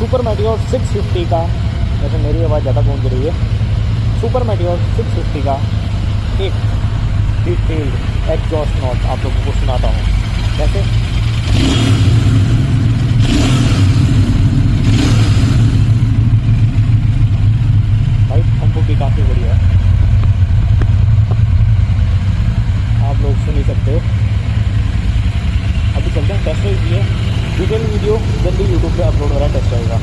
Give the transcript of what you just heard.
Super meteor 650 का, वैसे मेरी आवाज़ ज़्यादा गूंज रही है, सुपर मेटियोर 650 का एक डिटेल्ड एग्जॉस्ट नोट आप लोगों को सुनाता हूँ। कैसे? भाई हमको भी काफ़ी बढ़िया है, आप लोग सुन ही सकते हो। अभी चलते हैं टेस्ट ड्राइव की है, डिटेल वीडियो जल्दी यूट्यूब पे अपलोड हो रहा है टेस्ट ड्राइव का।